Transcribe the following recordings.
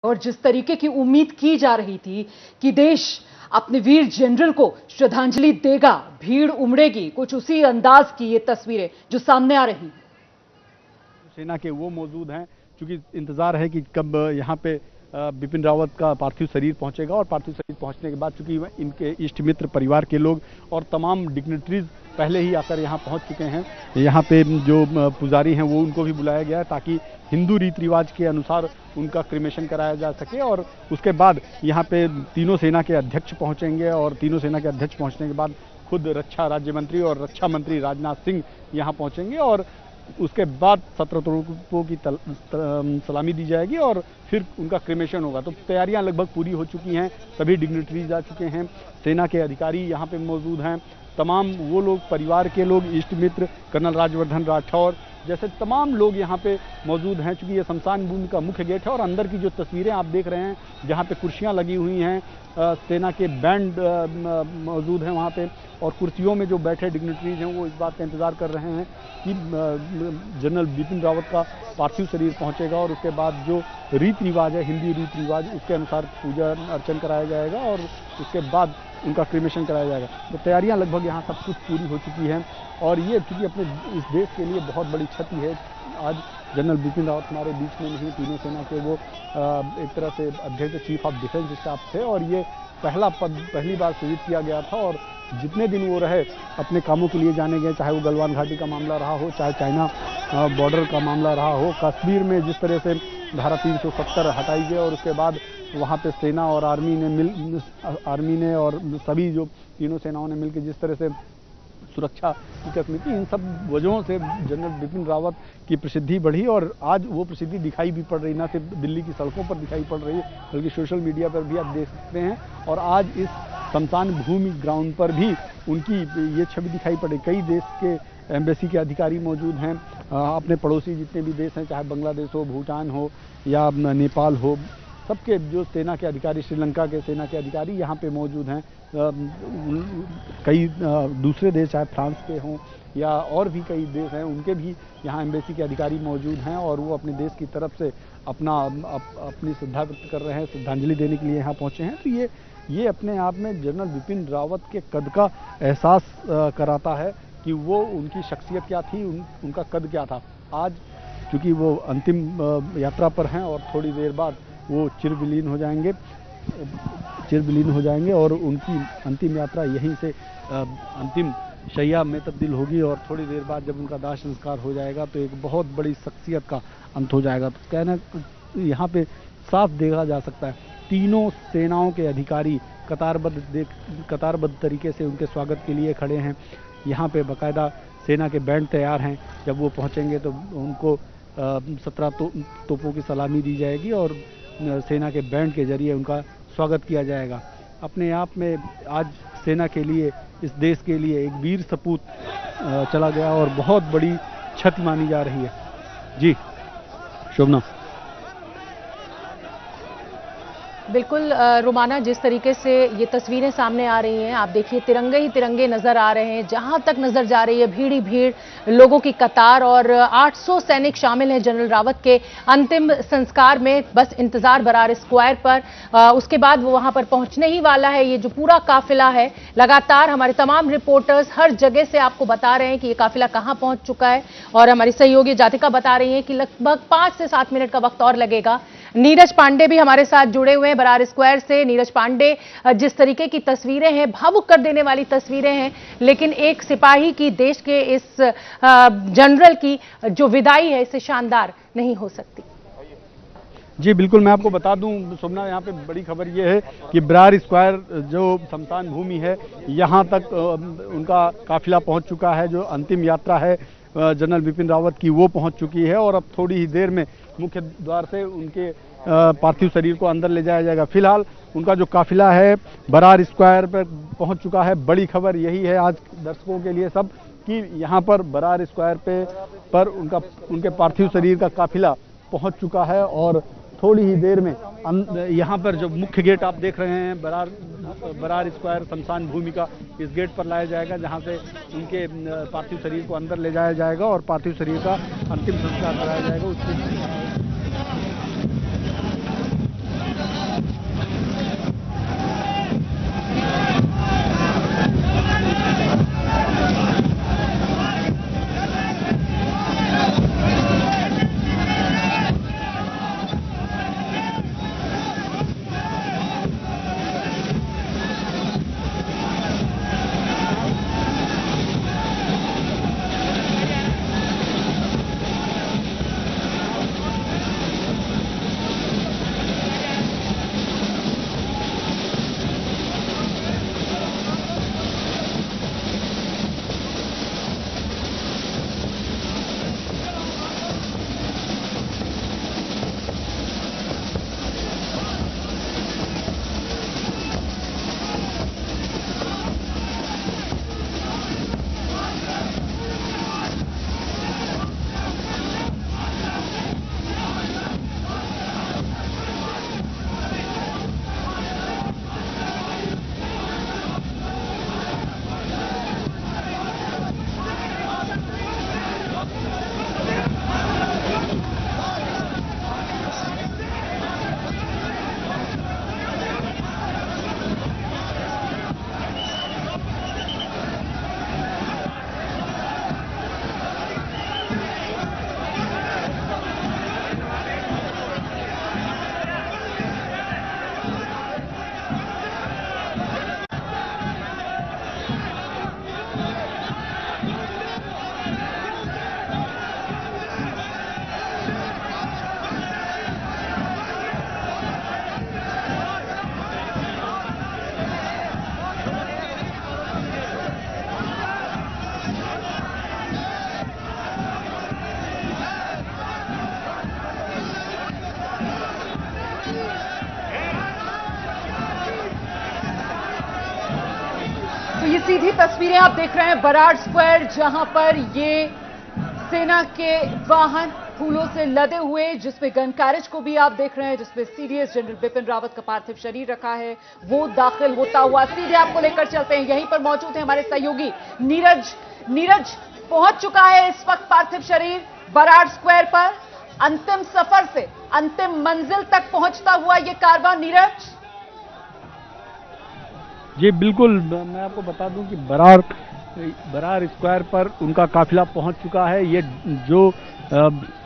और जिस तरीके की उम्मीद की जा रही थी कि देश अपने वीर जनरल को श्रद्धांजलि देगा, भीड़ उमड़ेगी, कुछ उसी अंदाज की ये तस्वीरें जो सामने आ रही हैं। सेना के वो मौजूद हैं, क्योंकि इंतजार है कि कब यहाँ पे बिपिन रावत का पार्थिव शरीर पहुंचेगा और पार्थिव शरीर पहुंचने के बाद चूंकि इनके इष्ट मित्र, परिवार के लोग और तमाम डिग्निटरीज पहले ही आकर यहाँ पहुंच चुके हैं। यहाँ पे जो पुजारी हैं वो उनको भी बुलाया गया है ताकि हिंदू रीति रिवाज के अनुसार उनका क्रिमेशन कराया जा सके। और उसके बाद यहाँ पे तीनों सेना के अध्यक्ष पहुंचेंगे और तीनों सेना के अध्यक्ष पहुंचने के बाद खुद रक्षा राज्य मंत्री और रक्षा मंत्री राजनाथ सिंह यहाँ पहुंचेंगे और उसके बाद 17 तोपों की सलामी दी जाएगी और फिर उनका क्रिमेशन होगा। तो तैयारियां लगभग पूरी हो चुकी हैं, सभी डिग्निटरीज आ चुके हैं, सेना के अधिकारी यहाँ पे मौजूद हैं, तमाम वो लोग, परिवार के लोग, इष्ट मित्र, कर्नल राज्यवर्धन राठौर जैसे तमाम लोग यहाँ पे मौजूद हैं। चूँकि ये शमशान भूमि का मुख्य गेट है और अंदर की जो तस्वीरें आप देख रहे हैं, जहाँ पे कुर्सियाँ लगी हुई हैं, सेना के बैंड मौजूद हैं वहाँ पे, और कुर्सियों में जो बैठे डिग्निटरीज हैं वो इस बात का इंतज़ार कर रहे हैं कि जनरल बिपिन रावत का पार्थिव शरीर पहुँचेगा और उसके बाद जो रीति रिवाज है, हिंदी रीति रिवाज, उसके अनुसार पूजा अर्चन कराया जाएगा और उसके बाद उनका क्रिमेशन कराया जाएगा। तो तैयारियां लगभग यहाँ सब कुछ पूरी हो चुकी हैं और ये चूँकि अपने इस देश के लिए बहुत बड़ी क्षति है। आज जनरल बिपिन रावत हमारे बीच में नहीं, तीनों सेना के वो एक तरह से अध्यक्ष, चीफ ऑफ डिफेंस स्टाफ थे और ये पहला पद पहली बार सृजित किया गया था और जितने दिन वो रहे अपने कामों के लिए जाने गए, चाहे वो गलवान घाटी का मामला रहा हो, चाहे चाइना बॉर्डर का मामला रहा हो, कश्मीर में जिस तरह से धारा 370 हटाई गई और उसके बाद वहाँ पे सेना और आर्मी ने और सभी जो तीनों सेनाओं ने मिलकर जिस तरह से सुरक्षा की कसमी की, इन सब वजहों से जनरल बिपिन रावत की प्रसिद्धि बढ़ी और आज वो प्रसिद्धि दिखाई भी पड़ रही, ना सिर्फ दिल्ली की सड़कों पर दिखाई पड़ रही है बल्कि सोशल मीडिया पर भी आप देख सकते हैं। और आज इस शमशान भूमि ग्राउंड पर भी उनकी ये छवि दिखाई पड़ रही। कई देश के एम्बेसी के अधिकारी मौजूद हैं, अपने पड़ोसी जितने भी देश हैं, चाहे बांग्लादेश हो, भूटान हो या नेपाल हो, सबके जो सेना के अधिकारी, श्रीलंका के सेना के अधिकारी यहाँ पे मौजूद हैं। कई दूसरे देश, चाहे फ्रांस के हों या और भी कई देश हैं, उनके भी यहाँ एम्बेसी के अधिकारी मौजूद हैं और वो अपने देश की तरफ से अपनी श्रद्धा व्यक्त कर रहे हैं, श्रद्धांजलि देने के लिए यहाँ पहुँचे हैं। तो ये अपने आप में जनरल बिपिन रावत के कद का एहसास कराता है कि वो उनकी शख्सियत क्या थी, उनका कद क्या था। आज चूँकि वो अंतिम यात्रा पर हैं और थोड़ी देर बाद वो चिरविलीन हो जाएंगे और उनकी अंतिम यात्रा यहीं से अंतिम शैया में तब्दील होगी और थोड़ी देर बाद जब उनका दाह संस्कार हो जाएगा तो एक बहुत बड़ी शख्सियत का अंत हो जाएगा। तो कहना यहाँ पे साफ देखा जा सकता है, तीनों सेनाओं के अधिकारी कतारबद्ध तरीके से उनके स्वागत के लिए खड़े हैं। यहाँ पे बाकायदा सेना के बैंड तैयार हैं, जब वो पहुँचेंगे तो उनको 17 तोपों की सलामी दी जाएगी और सेना के बैंड के जरिए उनका स्वागत किया जाएगा। अपने आप में आज सेना के लिए, इस देश के लिए एक वीर सपूत चला गया और बहुत बड़ी क्षति मानी जा रही है। जी शोभना। बिल्कुल रोमाना, जिस तरीके से ये तस्वीरें सामने आ रही हैं, आप देखिए तिरंगे ही तिरंगे नजर आ रहे हैं, जहां तक नजर जा रही है भीड़ ही भीड़, लोगों की कतार और 800 सैनिक शामिल हैं जनरल रावत के अंतिम संस्कार में। बस इंतजार बरार स्क्वायर पर, उसके बाद वो वहां पर पहुंचने ही वाला है। ये जो पूरा काफिला है, लगातार हमारे तमाम रिपोर्टर्स हर जगह से आपको बता रहे हैं कि ये काफिला कहां पहुंच चुका है और हमारी सहयोगी जातिका बता रही है कि लगभग 5 से 7 मिनट का वक्त और लगेगा। नीरज पांडे भी हमारे साथ जुड़े हुए हैं बरार स्क्वायर से। नीरज पांडे, जिस तरीके की तस्वीरें हैं, भावुक कर देने वाली तस्वीरें हैं, लेकिन एक सिपाही की, देश के इस जनरल की जो विदाई है, इससे शानदार नहीं हो सकती। जी बिल्कुल, मैं आपको बता दूं शोभना, यहाँ पे बड़ी खबर ये है कि बरार स्क्वायर जो शमशान भूमि है, यहाँ तक उनका काफिला पहुँच चुका है। जो अंतिम यात्रा है जनरल बिपिन रावत की, वो पहुँच चुकी है और अब थोड़ी ही देर में मुख्य द्वार से उनके पार्थिव शरीर को अंदर ले जाया जाएगा। फिलहाल उनका जो काफिला है बरार स्क्वायर पर पहुंच चुका है। बड़ी खबर यही है आज दर्शकों के लिए सब कि यहाँ पर बरार स्क्वायर पर उनके पार्थिव शरीर का काफिला पहुंच चुका है और थोड़ी ही देर में यहाँ पर जो मुख्य गेट आप देख रहे हैं बरार स्क्वायर शमशान भूमि का, इस गेट पर लाया जाएगा, जहाँ से उनके पार्थिव शरीर को अंदर ले जाया जाएगा और पार्थिव शरीर का अंतिम संस्कार कराया जाएगा। उसके सीधी तस्वीरें आप देख रहे हैं बराड़ स्क्वायर, जहां पर ये सेना के वाहन फूलों से लदे हुए, जिसमें गन कैरेज को भी आप देख रहे हैं, जिसमें सीडीएस जनरल बिपिन रावत का पार्थिव शरीर रखा है, वो दाखिल होता हुआ सीधे आपको लेकर चलते हैं। यहीं पर मौजूद है हमारे सहयोगी नीरज। नीरज, पहुंच चुका है इस वक्त पार्थिव शरीर बराड़ स्क्वायर पर। अंतिम सफर से अंतिम मंजिल तक पहुंचता हुआ ये कारवां। नीरज जी बिल्कुल, मैं आपको बता दूं कि बराड़ स्क्वायर पर उनका काफिला पहुंच चुका है। ये जो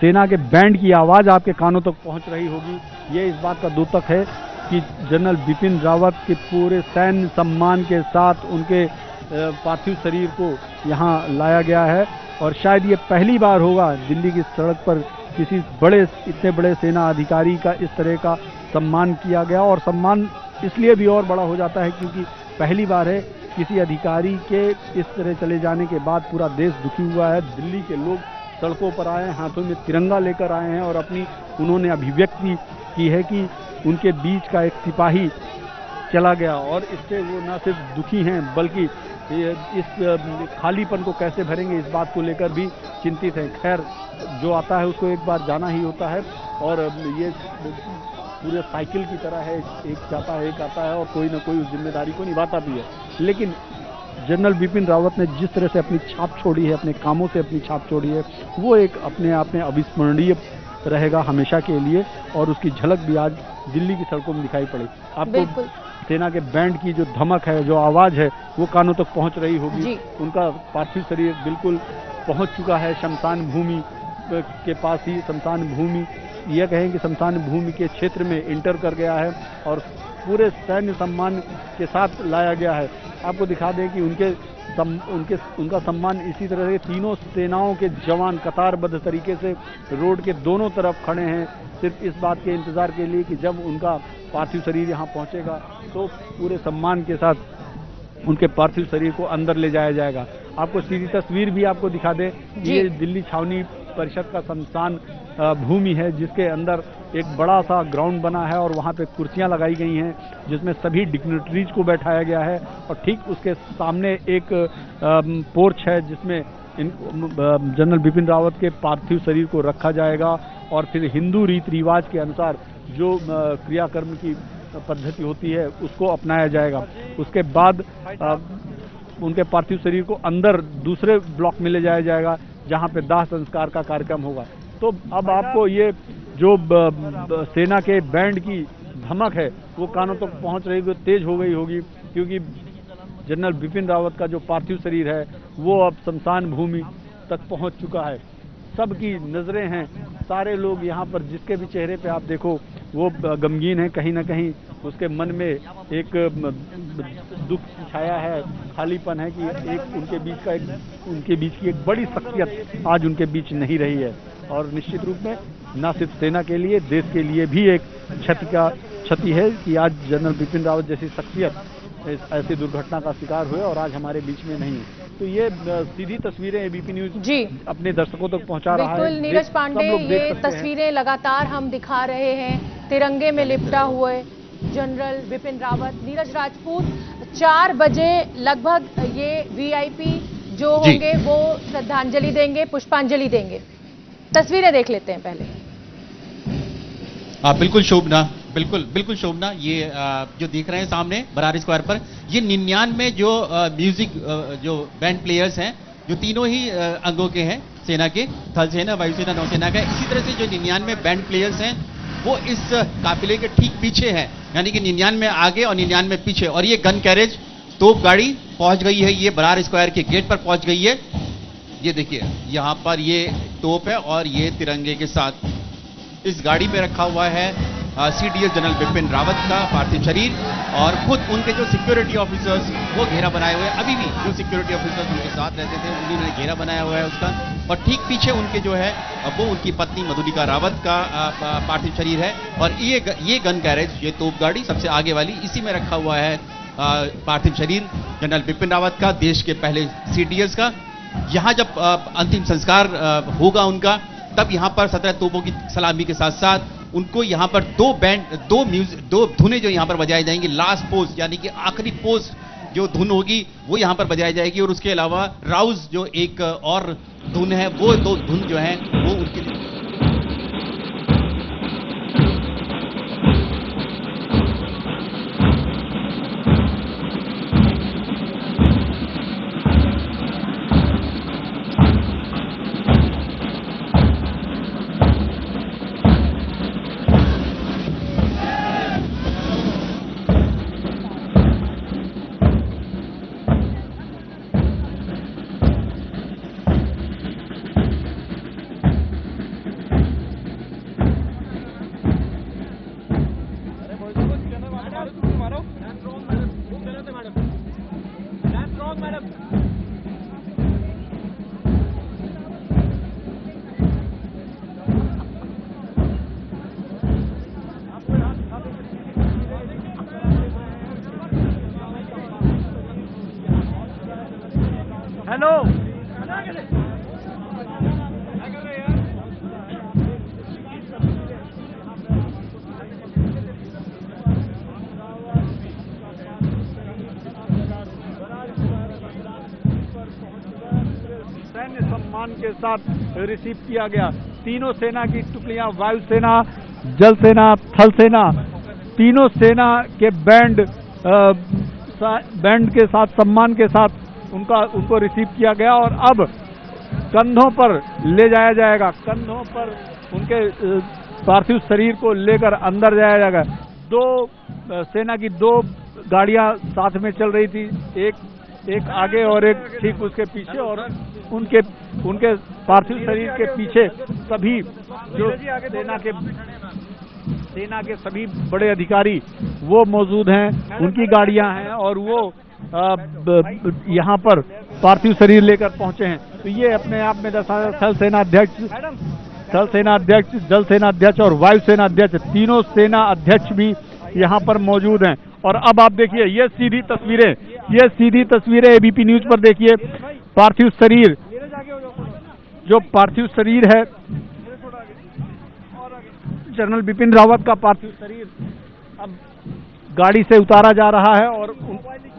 सेना के बैंड की आवाज आपके कानों तक पहुंच रही होगी, ये इस बात का द्योतक है कि जनरल बिपिन रावत के पूरे सैन्य सम्मान के साथ उनके पार्थिव शरीर को यहाँ लाया गया है। और शायद ये पहली बार होगा दिल्ली की सड़क पर किसी इतने बड़े सेना अधिकारी का इस तरह का सम्मान किया गया। और सम्मान इसलिए भी और बड़ा हो जाता है क्योंकि पहली बार है किसी अधिकारी के इस तरह चले जाने के बाद पूरा देश दुखी हुआ है। दिल्ली के लोग सड़कों पर आए हैं, हाथों में तिरंगा लेकर आए हैं और उन्होंने अभिव्यक्ति की है कि उनके बीच का एक सिपाही चला गया और इससे वो न सिर्फ दुखी हैं बल्कि इस खालीपन को कैसे भरेंगे इस बात को लेकर भी चिंतित हैं। खैर, जो आता है उसको एक बार जाना ही होता है और ये पूरे साइकिल की तरह है, एक जाता है एक आता है और कोई ना कोई उस जिम्मेदारी को निभाता भी है। लेकिन जनरल बिपिन रावत ने जिस तरह से अपनी छाप छोड़ी है, अपने कामों से अपनी छाप छोड़ी है, वो एक अपने आप में अविस्मरणीय रहेगा हमेशा के लिए। और उसकी झलक भी आज दिल्ली की सड़कों में दिखाई पड़ी। आपको सेना के बैंड की जो धमक है, जो आवाज है, वो कानों तक पहुंच रही होगी। उनका पार्थिव शरीर बिल्कुल पहुंच चुका है शमशान भूमि के पास ही। शमशान भूमि, यह कहें कि शमशान भूमि के क्षेत्र में इंटर कर गया है और पूरे सैन्य सम्मान के साथ लाया गया है। आपको दिखा दें कि उनका सम्मान इसी तरह से तीनों सेनाओं के जवान कतारबद्ध तरीके से रोड के दोनों तरफ खड़े हैं, सिर्फ इस बात के इंतजार के लिए कि जब उनका पार्थिव शरीर यहाँ पहुंचेगा तो पूरे सम्मान के साथ उनके पार्थिव शरीर को अंदर ले जाया जाएगा। आपको सीधी तस्वीर भी आपको दिखा दें, ये दिल्ली छावनी परिषद का शमशान भूमि है जिसके अंदर एक बड़ा सा ग्राउंड बना है और वहाँ पे कुर्सियाँ लगाई गई हैं जिसमें सभी डिग्निटरीज को बैठाया गया है। और ठीक उसके सामने एक पोर्च है जिसमें जनरल बिपिन रावत के पार्थिव शरीर को रखा जाएगा और फिर हिंदू रीति रिवाज के अनुसार जो क्रियाकर्म की पद्धति होती है उसको अपनाया जाएगा। उसके बाद उनके पार्थिव शरीर को अंदर दूसरे ब्लॉक में ले जाया जाएगा जहां पे दाह संस्कार का कार्यक्रम होगा। तो अब आपको ये जो सेना के बैंड की धमक है वो कानों तक पहुंच रही होगी, तेज हो गई होगी, क्योंकि जनरल बिपिन रावत का जो पार्थिव शरीर है वो अब शमशान भूमि तक पहुंच चुका है। सबकी नजरें हैं, सारे लोग यहाँ पर जिसके भी चेहरे पे आप देखो वो गमगीन है, कहीं ना कहीं उसके मन में एक दुख की छाया है, खालीपन है कि एक उनके बीच की एक बड़ी शख्सियत आज उनके बीच नहीं रही है। और निश्चित रूप में न सिर्फ सेना के लिए, देश के लिए भी एक क्षति है कि आज जनरल बिपिन रावत जैसी शख्सियत ऐसी दुर्घटना का शिकार हुए और आज हमारे बीच में नहीं है। तो ये सीधी तस्वीरें एबीपी न्यूज अपने दर्शकों तक पहुंचा रहा है। बिल्कुल नीरज पांडे, ये तस्वीरें लगातार हम दिखा रहे हैं, तिरंगे में लिपटा हुए जनरल बिपिन रावत। नीरज राजपूत, 4 बजे लगभग ये वीआईपी जो होंगे वो श्रद्धांजलि देंगे, पुष्पांजलि देंगे। तस्वीरें देख लेते हैं पहले। बिल्कुल शोभना, बिल्कुल शोभना, ये जो देख रहे हैं सामने बराड़ स्क्वायर पर, ये 99 जो म्यूजिक जो बैंड प्लेयर्स हैं, जो तीनों ही अंगों के हैं सेना के, थल सेना, वायुसेना, नौसेना का। इसी तरह से जो 99 बैंड प्लेयर्स हैं वो इस काफिले के ठीक पीछे हैं, यानी कि 99 आगे और 99 पीछे। और ये गन कैरेज तोप गाड़ी पहुंच गई है, ये बराड़ स्क्वायर के गेट पर पहुंच गई है। ये देखिए यहाँ पर ये तोप है और ये तिरंगे के साथ इस गाड़ी में रखा हुआ है सीडीएस जनरल बिपिन रावत का पार्थिव शरीर। और खुद उनके जो सिक्योरिटी ऑफिसर्स वो घेरा बनाए हुए हैं, अभी भी जो सिक्योरिटी ऑफिसर्स उनके साथ रहते थे उन्होंने घेरा बनाया हुआ है उसका। और ठीक पीछे उनके जो है वो उनकी पत्नी मधुलिका रावत का पार्थिव शरीर है। और ये गन कैरेज, ये तोप गाड़ी सबसे आगे वाली, इसी में रखा हुआ है पार्थिव शरीर जनरल बिपिन रावत का, देश के पहले सीडीएस का। यहाँ जब अंतिम संस्कार होगा उनका, तब यहाँ पर 17 तोपों की सलामी के साथ साथ उनको यहाँ पर दो धुनें जो यहाँ पर बजाई जाएंगी, लास्ट पोस्ट यानी कि आखिरी पोस्ट जो धुन होगी वो यहाँ पर बजाई जाएगी, और उसके अलावा राउज जो एक और धुन है, वो दो धुन जो है वो उनकी। हेलो सैन्य सम्मान के साथ रिसीव किया गया। तीनों सेना की टुकड़ियां, वायुसेना, जल सेना, थल सेना, तीनों सेना के बैंड के साथ, सम्मान के साथ उनको रिसीव किया गया और अब कंधों पर ले जाया जाएगा। कंधों पर उनके पार्थिव शरीर को लेकर अंदर जाया जाएगा। सेना की दो गाड़ियां साथ में चल रही थी, एक आगे और एक ठीक उसके पीछे, और उनके पार्थिव शरीर के पीछे सभी जो सेना के सभी बड़े अधिकारी वो मौजूद हैं, उनकी गाड़ियां हैं और वो यहाँ पर पार्थिव शरीर लेकर पहुंचे हैं। तो ये अपने आप में दर्शाता है थल सेना अध्यक्ष, जल सेना अध्यक्ष और वायु सेना अध्यक्ष, तीनों सेना अध्यक्ष भी यहाँ पर मौजूद हैं। और अब आप देखिए ये सीधी तस्वीरें एबीपी न्यूज पर देखिए। पार्थिव शरीर, जो पार्थिव शरीर है जनरल बिपिन रावत का पार्थिव शरीर अब गाड़ी से उतारा जा रहा है और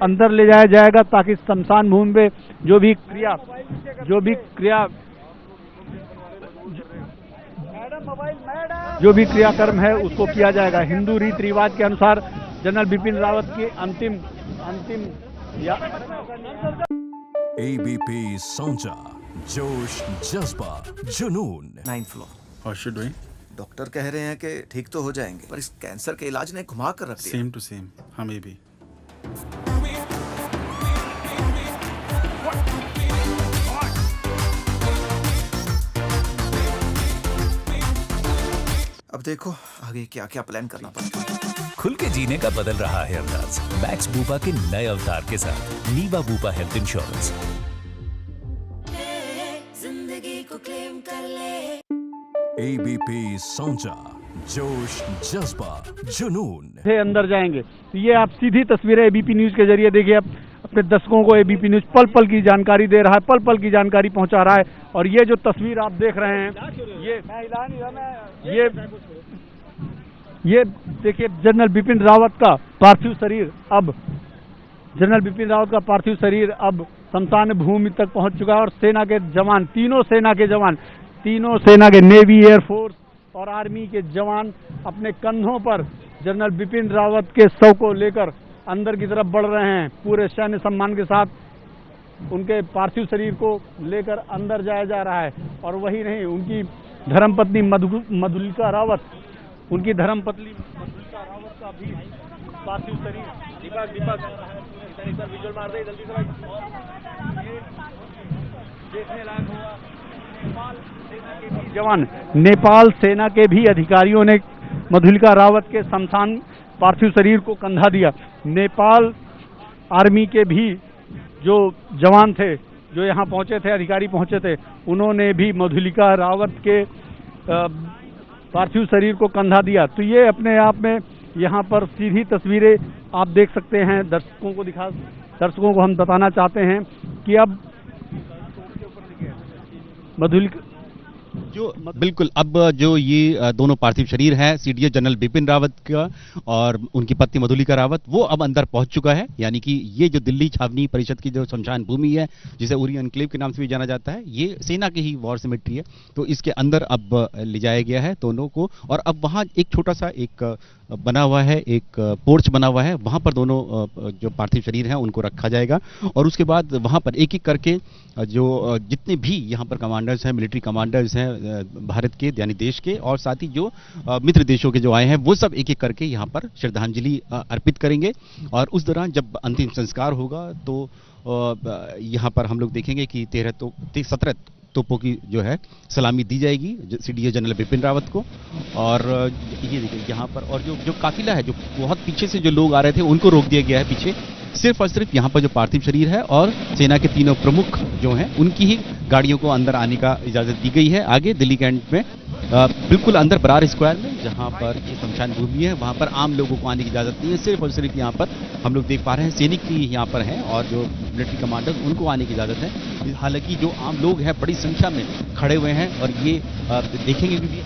अंदर ले जाया जाएगा ताकि शमशान भूमि में जो भी क्रियाकर्म है उसको किया जाएगा। हिंदू रीति रिवाज के अनुसार जनरल बिपिन रावत की अंतिम एबीपी सोचा, जोश, जज्बा, जुनून। 9th floor. How should we? Doctor कह रहे हैं कि ठीक तो हो जाएंगे, पर इस कैंसर के इलाज ने घुमा कर रख दिया। Same to same. हमें भी। अब देखो आगे क्या क्या प्लान करना पड़ेगा। खुल के जीने का बदल रहा है अंदाज मैक्स बूपा के नए अवतार के साथ नीवा बूपा हेल्थ इंश्योरेंस। जिंदगी को क्लेम कर ले। एबीपी सोचा, जोश, जज्बा, जुनून। अंदर जाएंगे तो ये आप सीधी तस्वीरें एबीपी न्यूज के जरिए देखिए। आप अपने दर्शकों को एबीपी न्यूज पल पल की जानकारी दे रहा है, पल पल की जानकारी पहुंचा रहा है। और ये जो तस्वीर आप देख रहे हैं ये देखिए जनरल बिपिन रावत का पार्थिव शरीर अब शमशान भूमि तक पहुंच चुका है। और सेना के जवान, तीनों सेना के नेवी, एयरफोर्स और आर्मी के जवान अपने कंधों पर जनरल बिपिन रावत के शव को लेकर अंदर की तरफ बढ़ रहे हैं। पूरे सैन्य सम्मान के साथ उनके पार्थिव शरीर को लेकर अंदर जाया जा रहा है। और वही नहीं, उनकी धर्मपत्नी मधुलिका रावत का भी पार्थिव शरीर देखने लायक होगा। नेपाल सेना के भी अधिकारियों ने मधुलिका रावत के शमशान पार्थिव शरीर को कंधा दिया। नेपाल आर्मी के भी जो जवान थे, जो यहाँ पहुंचे थे, अधिकारी पहुंचे थे, उन्होंने भी मधुलिका रावत के पार्थिव शरीर को कंधा दिया। तो ये अपने आप में यहाँ पर सीधी तस्वीरें आप देख सकते हैं। दर्शकों को हम बताना चाहते हैं कि अब जो बिल्कुल अब जो ये दोनों पार्थिव शरीर हैं सीडीएस जनरल बिपिन रावत का और उनकी पत्नी मधुलिका रावत, वो अब अंदर पहुंच चुका है। यानी कि ये जो दिल्ली छावनी परिषद की जो शमशान भूमि है, जिसे उरी एन्क्लेव के नाम से भी जाना जाता है, ये सेना की ही वॉर सिमेट्री है। तो इसके अंदर अब ले जाया गया है दोनों को, और अब वहां एक छोटा सा एक बना हुआ है, एक पोर्च बना हुआ है, वहां पर दोनों जो पार्थिव शरीर हैं उनको रखा जाएगा। और उसके बाद वहां पर एक एक करके जो जितने भी यहाँ पर कमांडर्स हैं, मिलिट्री कमांडर्स हैं भारत के यानी देश के, और साथ ही जो मित्र देशों के जो आए हैं, वो सब एक एक करके यहाँ पर श्रद्धांजलि अर्पित करेंगे। और उस दौरान जब अंतिम संस्कार होगा तो यहाँ पर हम लोग देखेंगे कि 17 तोपों की जो है सलामी दी जाएगी सीडीएस जनरल बिपिन रावत को। और ये देखिए यहाँ पर, और जो काफिला है, जो बहुत पीछे से जो लोग आ रहे थे उनको रोक दिया गया है पीछे। सिर्फ और सिर्फ यहाँ पर जो पार्थिव शरीर है और सेना के तीनों प्रमुख जो हैं उनकी ही गाड़ियों को अंदर आने का इजाजत दी गई है। आगे दिल्ली कैंट में बिल्कुल अंदर बरार स्क्वायर में जहाँ पर ये शमशान भूमि है, वहाँ पर आम लोगों को आने की इजाजत नहीं है। सिर्फ और सिर्फ यहाँ पर हम लोग देख पा रहे हैं सैनिक ही यहाँ पर हैं, और जो मिलिट्री कमांडर्स उनको आने की इजाजत है। हालांकि जो आम लोग हैं बड़ी संख्या में खड़े हुए हैं, और ये देखेंगे भी,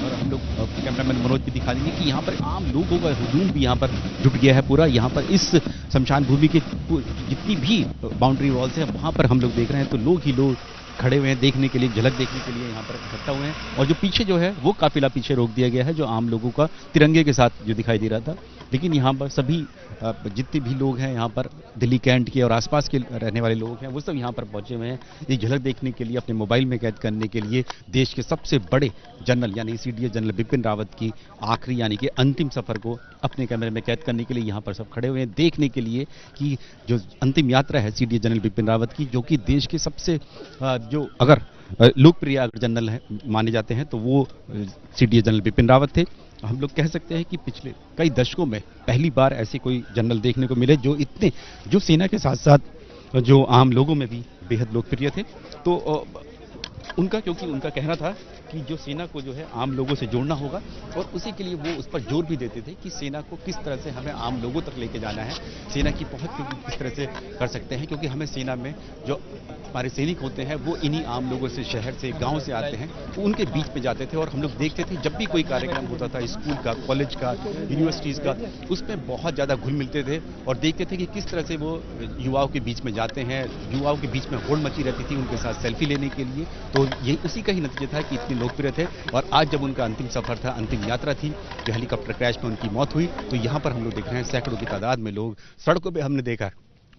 और हम लोग कैमरामैन मनोज भी दिखा देंगे कि यहाँ पर आम लोगों का हुजूम भी यहाँ पर जुट गया है पूरा। यहाँ पर इस शमशान भूमि के जितनी भी बाउंड्री वॉल्स हैं वहाँ पर हम लोग देख रहे हैं तो लोग ही लोग खड़े हुए हैं देखने के लिए, झलक देखने के लिए यहाँ पर इकट्ठा हुए हैं। और जो पीछे जो है वो काफिला पीछे रोक दिया गया है, जो आम लोगों का तिरंगे के साथ जो दिखाई दे रहा था। लेकिन यहाँ पर सभी जितने भी लोग हैं यहाँ पर दिल्ली कैंट के और आसपास के रहने वाले लोग हैं, वो सब यहाँ पर पहुंचे हुए हैं एक झलक देखने के लिए, अपने मोबाइल में कैद करने के लिए देश के सबसे बड़े जनरल यानी सीडीएस जनरल बिपिन रावत की आखिरी यानी कि अंतिम सफर को अपने कैमरे में कैद करने के लिए यहाँ पर सब खड़े हुए हैं देखने के लिए कि जो अंतिम यात्रा है सीडीएस जनरल बिपिन रावत की, जो कि देश के सबसे जो अगर लोकप्रिय अगर जनरल है माने जाते हैं तो वो सीडीएस जनरल बिपिन रावत थे। हम लोग कह सकते हैं कि पिछले कई दशकों में पहली बार ऐसे कोई जनरल देखने को मिले जो सेना के साथ साथ जो आम लोगों में भी बेहद लोकप्रिय थे। तो क्योंकि उनका कहना था कि जो सेना को जो है आम लोगों से जोड़ना होगा, और उसी के लिए वो उस पर जोर भी देते थे कि सेना को किस तरह से हमें आम लोगों तक लेके जाना है, सेना की पहुंच को किस तरह से कर सकते हैं, क्योंकि हमें सेना में जो हमारे सैनिक होते हैं वो इन्हीं आम लोगों से, शहर से, गांव से आते हैं, तो उनके बीच में जाते थे। और हम लोग देखते थे जब भी कोई कार्यक्रम होता था स्कूल का, कॉलेज का, यूनिवर्सिटीज़ का, उसमें बहुत ज़्यादा घुल मिलते थे और देखते थे कि किस तरह से वो युवाओं के बीच में जाते हैं, युवाओं के बीच में होड़ मची रहती थी उनके साथ सेल्फी लेने के लिए। तो ये उसी का ही नतीजा था कि इतने लोकप्रिय थे। और आज जब उनका अंतिम सफर था, अंतिम यात्रा थी, जो हेलीकॉप्टर क्रैश में उनकी मौत हुई, तो यहाँ पर हम लोग देख रहे हैं सैकड़ों की तादाद में लोग सड़कों पे हमने देखा,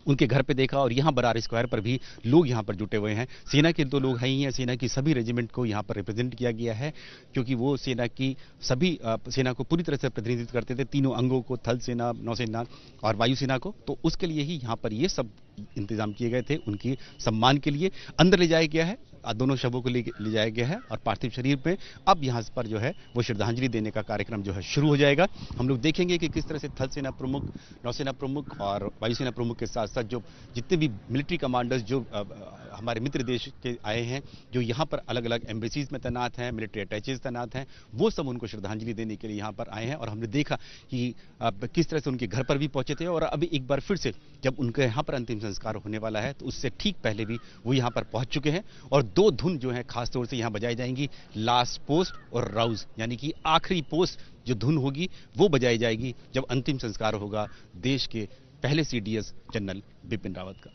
उनके घर पे देखा, और यहाँ बरार स्क्वायर पर भी लोग यहाँ पर जुटे हुए हैं। सेना के तो लोग हैं ही हैं, सेना की सभी रेजिमेंट को यहाँ पर रिप्रेजेंट किया गया है, क्योंकि वो सेना की सभी सेना को पूरी तरह से प्रतिनिधित्व करते थे, तीनों अंगों को, थल सेना, नौसेना और वायुसेना को। तो उसके लिए ही यहाँ पर ये सब इंतजाम किए गए थे उनके सम्मान के लिए। अंदर ले जाया गया है, दोनों शवों को ले जाया गया है, और पार्थिव शरीर पे अब यहाँ पर जो है वो श्रद्धांजलि देने का कार्यक्रम जो है शुरू हो जाएगा। हम लोग देखेंगे कि किस तरह से थल सेना प्रमुख, नौसेना प्रमुख और वायुसेना प्रमुख के साथ साथ जो जितने भी मिलिट्री कमांडर्स जो हमारे मित्र देश के आए हैं, जो यहाँ पर अलग अलग एम्बेसीज में तैनात हैं, मिलिट्री अटैचेज तैनात हैं, वो सब उनको श्रद्धांजलि देने के लिए यहाँ पर आए हैं। और हमने देखा कि किस तरह से उनके घर पर भी पहुंचे थे, और अभी एक बार फिर से जब उनके यहाँ पर अंतिम संस्कार होने वाला है तो उससे ठीक पहले भी वो यहाँ पर पहुंच चुके हैं। और दो धुन जो है खास तौर से यहाँ बजाई जाएंगी, लास्ट पोस्ट और राउज, यानी कि आखिरी पोस्ट जो धुन होगी वो बजाई जाएगी जब अंतिम संस्कार होगा देश के पहले सीडीएस जनरल बिपिन रावत का।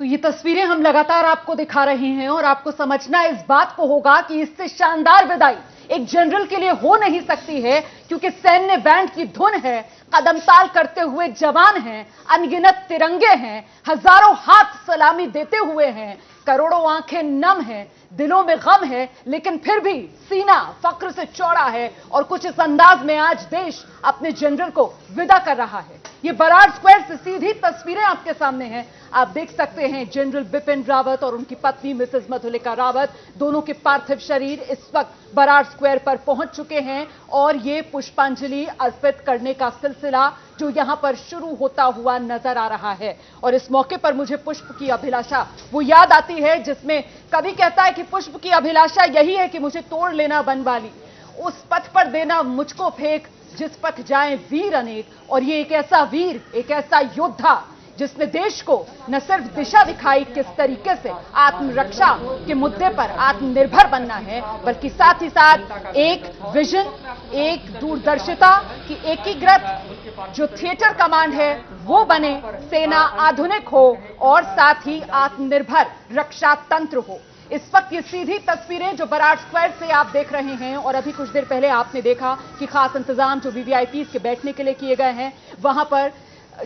तो ये तस्वीरें हम लगातार आपको दिखा रहे हैं, और आपको समझना इस बात को होगा कि इससे शानदार विदाई एक जनरल के लिए हो नहीं सकती है, क्योंकि सैन्य बैंड की धुन है, कदमताल करते हुए जवान हैं, अनगिनत तिरंगे हैं, हजारों हाथ सलामी देते हुए हैं, करोड़ों आंखें नम हैं, दिलों में गम है, लेकिन फिर भी सीना फक्र से चौड़ा है। और कुछ इस अंदाज में आज देश अपने जनरल को विदा कर रहा है। ये बरार स्क्वायर से सीधी तस्वीरें आपके सामने हैं, आप देख सकते हैं जनरल बिपिन रावत और उनकी पत्नी मिसेस मधुलिका रावत, दोनों के पार्थिव शरीर इस वक्त बरार स्क्वायर पर पहुंच चुके हैं, और ये पुष्पांजलि अर्पित करने का सिलसिला जो यहां पर शुरू होता हुआ नजर आ रहा है। और इस मौके पर मुझे पुष्प की अभिलाषा वो याद आती है जिसमें कवि कहता है कि पुष्प की अभिलाषा यही है कि मुझे तोड़ लेना बनवाली, उस पथ पर देना मुझको फेंक जिस पथ जाए वीर अनेक। और ये एक ऐसा वीर, एक ऐसा योद्धा जिसने देश को न सिर्फ दिशा दिखाई किस तरीके से आत्मरक्षा के मुद्दे पर आत्मनिर्भर बनना है, बल्कि साथ ही साथ एक विजन, एक दूरदर्शिता की एकीकृत जो थिएटर कमांड है वो बने, सेना आधुनिक हो और साथ ही आत्मनिर्भर रक्षा तंत्र हो। इस वक्त ये सीधी तस्वीरें जो बराड़ स्क्वायर से आप देख रहे हैं, और अभी कुछ देर पहले आपने देखा कि खास इंतजाम जो वीवीआईपी के बैठने के लिए किए गए हैं, वहां पर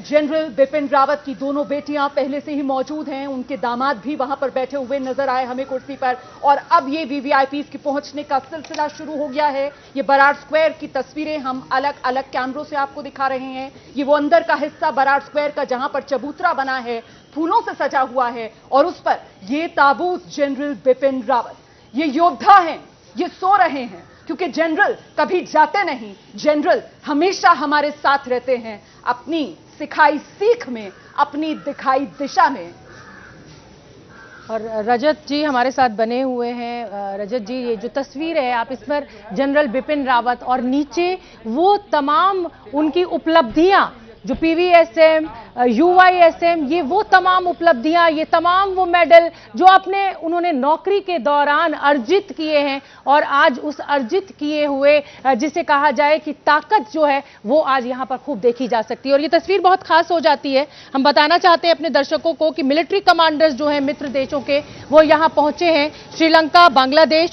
जनरल बिपिन रावत की दोनों बेटियां पहले से ही मौजूद हैं, उनके दामाद भी वहां पर बैठे हुए नजर आए हमें कुर्सी पर, और अब ये वीवीआईपी के पहुंचने का सिलसिला शुरू हो गया है। ये बराड़ स्क्वायर की तस्वीरें हम अलग अलग कैमरों से आपको दिखा रहे हैं। ये वो अंदर का हिस्सा बराड़ स्क्वायर का जहां पर चबूतरा बना है, फूलों से सजा हुआ है, और उस पर ये ताबूत जनरल बिपिन रावत, ये योद्धा हैं, ये सो रहे हैं, क्योंकि जनरल कभी जाते नहीं, जनरल हमेशा हमारे साथ रहते हैं, अपनी सिखाई सीख में, अपनी दिखाई दिशा में। और रजत जी हमारे साथ बने हुए हैं। रजत जी, ये जो तस्वीर है आप इस पर जनरल बिपिन रावत और नीचे वो तमाम उनकी उपलब्धियां जो पीवीएसएम, यूआईएसएम, ये वो तमाम उपलब्धियां, ये तमाम वो मेडल जो उन्होंने नौकरी के दौरान अर्जित किए हैं, और आज उस अर्जित किए हुए जिसे कहा जाए कि ताकत जो है वो आज यहां पर खूब देखी जा सकती है। और ये तस्वीर बहुत खास हो जाती है। हम बताना चाहते हैं अपने दर्शकों को कि मिलिट्री कमांडर्स जो हैं मित्र देशों के, वो यहां पहुंचे हैं, श्रीलंका, बांग्लादेश